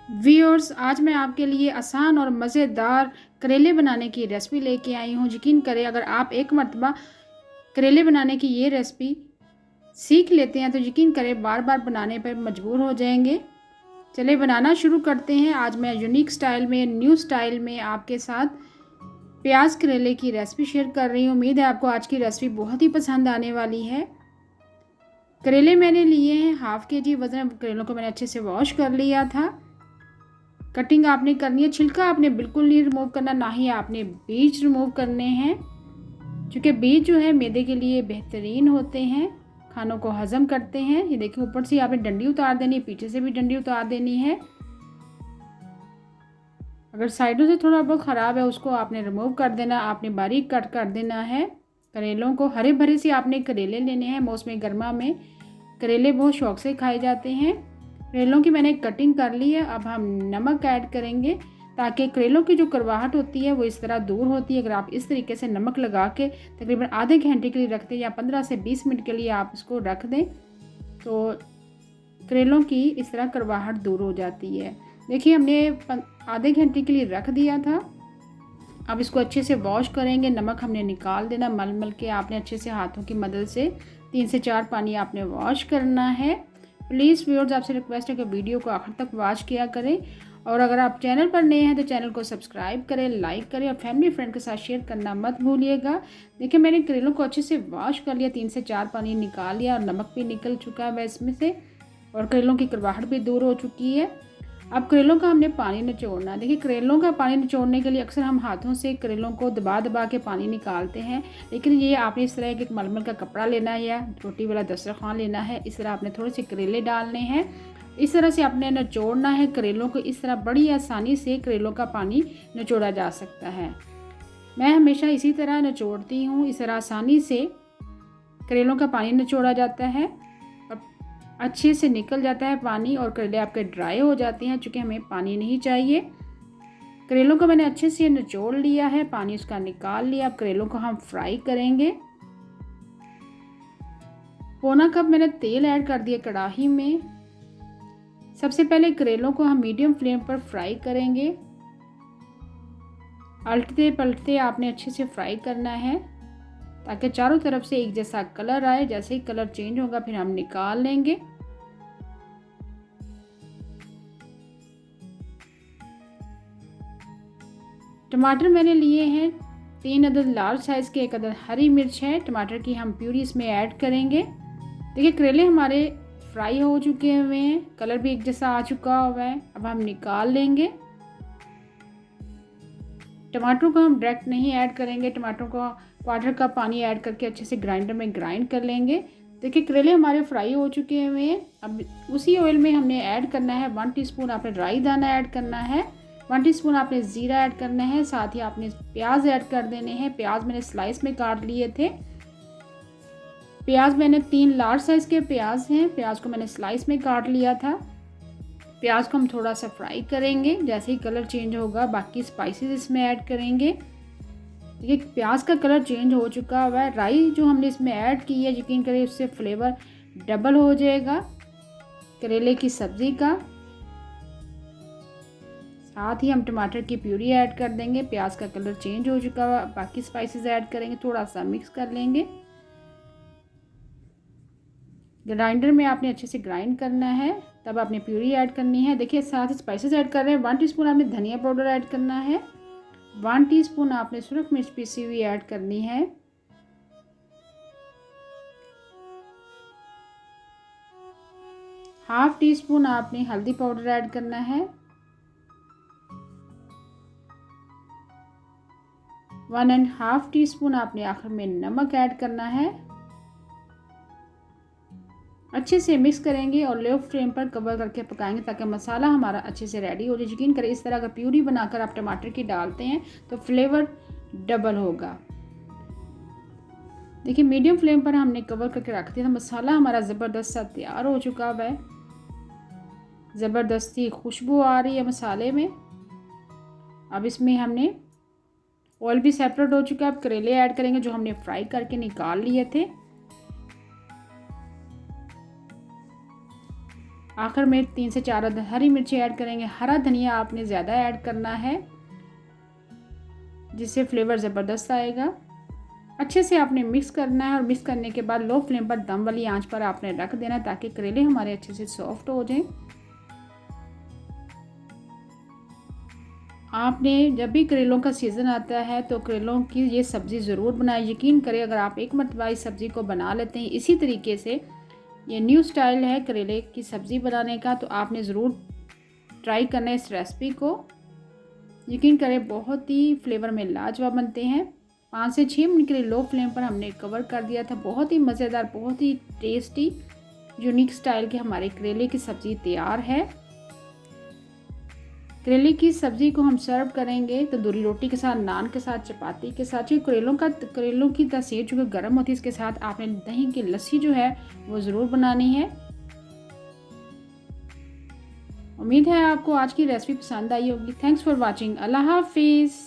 Viewers, आज मैं आपके लिए आसान और मज़ेदार करेले बनाने की रेसिपी लेके आई हूँ। यकीन करें, अगर आप एक मरतबा करेले बनाने की ये रेसिपी सीख लेते हैं तो यकीन करें बार बार बनाने पर मजबूर हो जाएंगे। चलिए बनाना शुरू करते हैं। आज मैं यूनिक स्टाइल में, न्यू स्टाइल में आपके साथ प्याज करेले की रेसिपी शेयर कर रही हूँ। उम्मीद है आपको आज की रेसिपी बहुत ही पसंद आने वाली है। करेले मैंने लिए हैं हाफ़ के जी वज़न। करेलों को मैंने अच्छे से वॉश कर लिया था। कटिंग आपने करनी है, छिलका आपने बिल्कुल नहीं रिमूव करना, ना ही आपने बीज रिमूव करने हैं, क्योंकि बीज जो है मैदे के लिए बेहतरीन होते हैं, खानों को हजम करते हैं। ये देखिए, ऊपर से आपने डंडी उतार देनी है, पीछे से भी डंडी उतार देनी है। अगर साइडों से थोड़ा बहुत ख़राब है उसको आपने रिमूव कर देना, आपने बारीक कट कर देना है। करेलों को हरे भरे से आपने करेले लेने हैं। मौसम गर्मा में करेले बहुत शौक से खाए जाते हैं। करेलों की मैंने कटिंग कर ली है। अब हम नमक ऐड करेंगे ताकि करेलों की जो कड़वाहट होती है वो इस तरह दूर होती है। अगर आप इस तरीके से नमक लगा के तकरीबन आधे घंटे के लिए रखते हैं या 15 से 20 मिनट के लिए आप इसको रख दें तो करेलों की इस तरह कड़वाहट दूर हो जाती है। देखिए, हमने आधे घंटे के लिए रख दिया था। अब इसको अच्छे से वॉश करेंगे। नमक हमने निकाल देना, मल मल के आपने अच्छे से हाथों की मदद से 3 से 4 पानी आपने वॉश करना है। प्लीज़ व्यूअर्स, आपसे रिक्वेस्ट है कि वीडियो को आखिर तक वॉच किया करें, और अगर आप चैनल पर नए हैं तो चैनल को सब्सक्राइब करें, लाइक करें और फैमिली फ्रेंड के साथ शेयर करना मत भूलिएगा। देखिए, मैंने करेलों को अच्छे से वॉश कर लिया, 3 से 4 पानी निकाल लिया और नमक भी निकल चुका है इसमें से, और करेलों की कड़वाहट भी दूर हो चुकी है। अब करेलों का हमने पानी निचोड़ना है। देखिए, करेलों का पानी निचोड़ने के लिए अक्सर हम हाथों से करेलों को दबा दबा के पानी निकालते हैं, लेकिन ये आपने इस तरह एक मलमल का कपड़ा लेना है या रोटी वाला दस्तरखान लेना है। इस तरह आपने थोड़े से करेले डालने हैं। इस तरह से आपने निचोड़ना है करेलों को। इस तरह बड़ी आसानी से करेलों का पानी निचोड़ा जा सकता है। मैं हमेशा इसी तरह निचोड़ती हूँ। इस तरह आसानी से करेलों का पानी निचोड़ा जाता है, अच्छे से निकल जाता है पानी, और करेले आपके ड्राई हो जाते हैं चूँकि हमें पानी नहीं चाहिए। करेलों को मैंने अच्छे से निचोड़ लिया है, पानी उसका निकाल लिया। अब करेलों को हम फ्राई करेंगे। पौना कप मैंने तेल ऐड कर दिया कढ़ाई में। सबसे पहले करेलों को हम मीडियम फ्लेम पर फ्राई करेंगे। पलटते पलटते आपने अच्छे से फ्राई करना है ताकि चारों तरफ से एक जैसा कलर आए। जैसे ही कलर चेंज होगा फिर हम निकाल लेंगे। टमाटर मैंने लिए हैं 3 अदद लार्ज साइज़ के, 1 अदद हरी मिर्च है। टमाटर की हम प्यूरी इसमें ऐड करेंगे। देखिए, करेले हमारे फ्राई हो चुके हुए हैं, कलर भी एक जैसा आ चुका हुआ है। अब हम निकाल लेंगे। टमाटरों को हम डायरेक्ट नहीं ऐड करेंगे, टमाटरों को क्वार्टर कप पानी ऐड करके अच्छे से ग्राइंडर में ग्राइंड कर लेंगे। देखिए, करेले हमारे फ्राई हो चुके हुए हैं। अब उसी ऑयल में हमने ऐड करना है 1 टीस्पून आपने राई दाना ऐड करना है, 1 टीस्पून आपने ज़ीरा ऐड करना है, साथ ही आपने प्याज ऐड कर देने हैं। प्याज मैंने स्लाइस में काट लिए थे। प्याज मैंने 3 लार्ज साइज़ के प्याज हैं, प्याज को मैंने स्लाइस में काट लिया था। प्याज को हम थोड़ा सा फ्राई करेंगे। जैसे ही कलर चेंज होगा बाकी स्पाइसेस इसमें ऐड करेंगे। देखिए, प्याज का कलर चेंज हो चुका हुआ है। राई जो हमने इसमें ऐड की है, यकीन करिए उससे फ्लेवर डबल हो जाएगा करेले की सब्ज़ी का। साथ ही हम टमाटर की प्यूरी ऐड कर देंगे। प्याज का कलर चेंज हो चुका हुआ, बाकी स्पाइसेस ऐड करेंगे, थोड़ा सा मिक्स कर लेंगे। ग्राइंडर में आपने अच्छे से ग्राइंड करना है, तब आपने प्यूरी ऐड करनी है। देखिए, साथ स्पाइसेस ऐड कर रहे हैं। 1 टीस्पून आपने धनिया पाउडर ऐड करना है, 1 टीस्पून आपने सुरख मिर्च पीसी हुई ऐड करनी है, हाफ टी स्पून आपने हल्दी पाउडर ऐड करना है, 1.5 टीस्पून आपने आखिर में नमक ऐड करना है। अच्छे से मिक्स करेंगे और लो फ्लेम पर कवर करके पकाएंगे ताकि मसाला हमारा अच्छे से रेडी हो जाए। यकीन करें, इस तरह अगर प्यूरी बनाकर आप टमाटर की डालते हैं तो फ्लेवर डबल होगा। देखिए, मीडियम फ्लेम पर हमने कवर करके रख दिया था। मसाला हमारा ज़बरदस्त सा तैयार हो चुका है। ज़बरदस्ती खुशबू आ रही है मसाले में। अब इसमें हमने ऑयल भी सेपरेट हो चुका है। अब करेले ऐड करेंगे जो हमने फ्राई करके निकाल लिए थे। आखिर में 3 से 4 हरी मिर्ची ऐड करेंगे। हरा धनिया आपने ज़्यादा ऐड करना है जिससे फ्लेवर ज़बरदस्त आएगा। अच्छे से आपने मिक्स करना है और मिक्स करने के बाद लो फ्लेम पर दम वाली आंच पर आपने रख देना ताकि करेले हमारे अच्छे से सॉफ्ट हो जाएं। आपने जब भी करेलों का सीज़न आता है तो करेलों की ये सब्ज़ी ज़रूर बनाएं। यकीन करें अगर आप एक मरतबा इस सब्ज़ी को बना लेते हैं इसी तरीके से, ये न्यू स्टाइल है करेले की सब्ज़ी बनाने का, तो आपने ज़रूर ट्राई करना है इस रेसिपी को। यकीन करें बहुत ही फ्लेवर में लाजवाब बनते हैं। 5 से 6 मिनट के लिए लो फ्लेम पर हमने कवर कर दिया था। बहुत ही मज़ेदार, बहुत ही टेस्टी, यूनिक स्टाइल के हमारे करेले की सब्ज़ी तैयार है। करेले की सब्ज़ी को हम सर्व करेंगे तंदूरी रोटी के साथ, नान के साथ, चपाती के साथ। जो करेलों की तसीर जो गर्म होती है इसके साथ आपने दही की लस्सी जो है वो ज़रूर बनानी है। उम्मीद है आपको आज की रेसिपी पसंद आई होगी। Thanks for watching. अल्लाह हाफिज़।